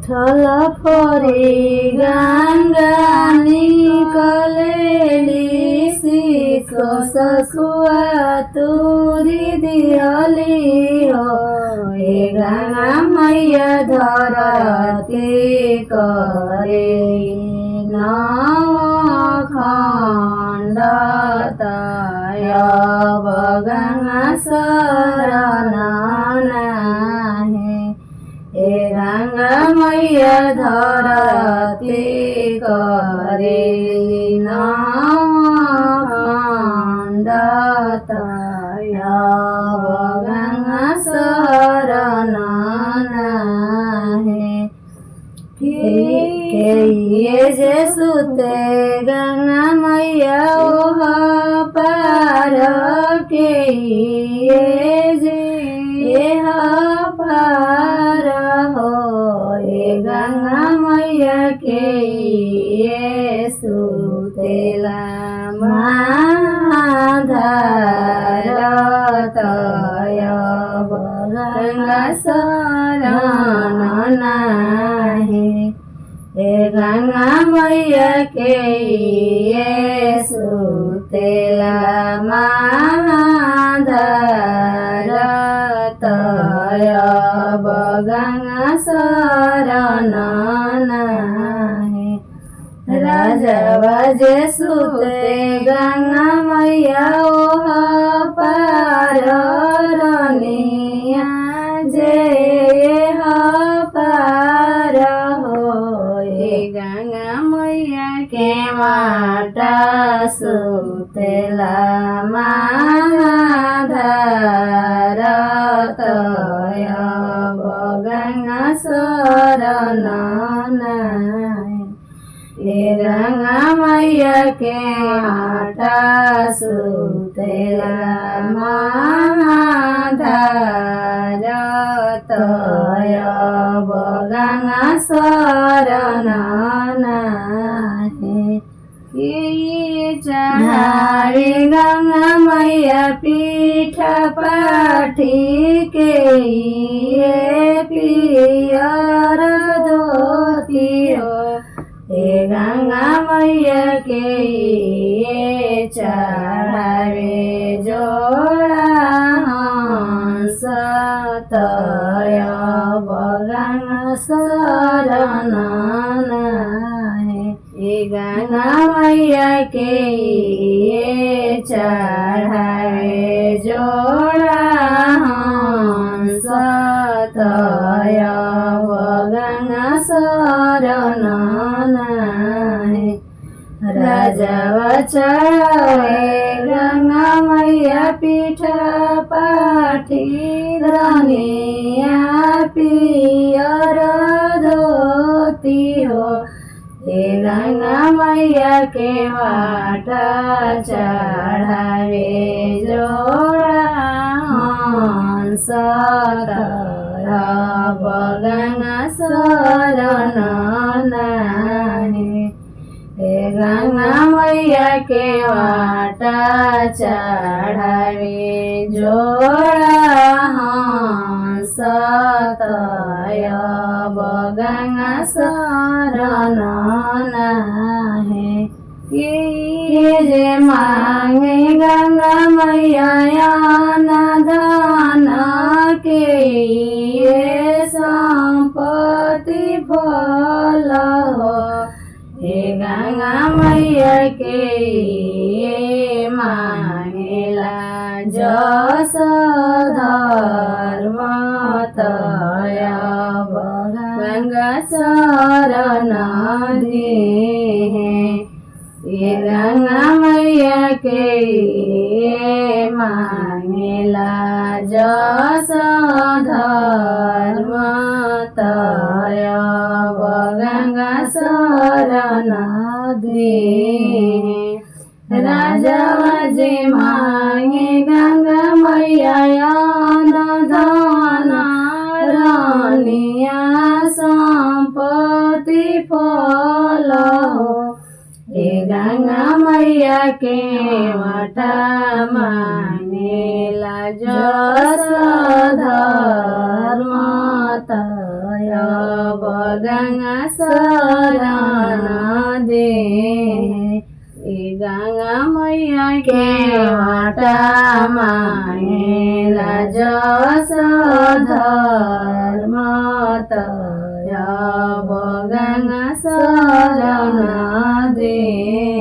उठल फरी गंगा निकलेली शीख सखुआ तुरी दिहली हो हे गंगा मैया धरती करे खंडताय गंगा शरण नाही हे गंगा मैया धरती करे खंडताय गंगा शरण नाही ये जे सुते गंगा मैया ओह पार के ये जे पार हो ये गंगा मैया के ये सुतेला महाधारतय गंगा शरण नाही हे गंगा मैया के ये सुतेला महाधारतय गंगा शरण नाही राजवा जे सुते गंगा मैया ओह पार रनिया जे पार हो हे गंगा मैया के माता सुतेला महाधारतय गंगा शरण नाही हे गंगा मैया के माता सुतेला महाधारतय गंगा शरण नाही चढ़ावे गंगा मैया पीठ पाठी के ये पियर धोती हो हे गंगा मैया के ये चढ़ावे जोड़ा हंसतय गंगा शरण नाही हे गंगा मैया के ये चढ़ावे जोड़ा हंसतय गंगा शरण नाही राजवा चढ़ावे गंगा मैया पीठ पाठी रनिया पियर धोती हो हे गंगा मैया के वाटा चढ़ावे जोड़ा हंसतय गंगा शरण नाही हे गंगा मैया के वाटा चढ़ावे जोड़ा हंसतय गंगा शरण नाही ये जे मांगे गंगा मैया दान के ये संपत्ति फल हो हे गंगा मैया के ये मांगेला जस धर्म तय गंगा शरण दे ये गंगा मैया के ये मांगेला जस धर्म तय गंगा शरण दे राजवा जे मांगे गंगा मैया धन रानिया संपत्ति फल हो हे गंगा मैया के वटा मांगेला जस धर्म तय गंगा शरण दे। गंगा मैया के वाटा मांगेला जस धर्म तब गंगा शरण दे।